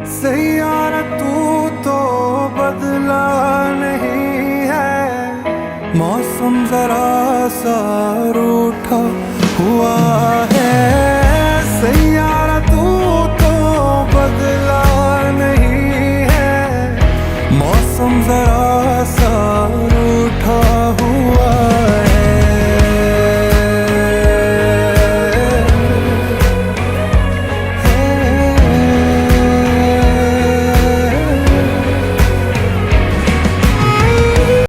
सैयारा तू तो बदला नहीं है, मौसम जरा सा रूठा हुआ है। सैयारा तू तो बदला नहीं है, मौसम जरा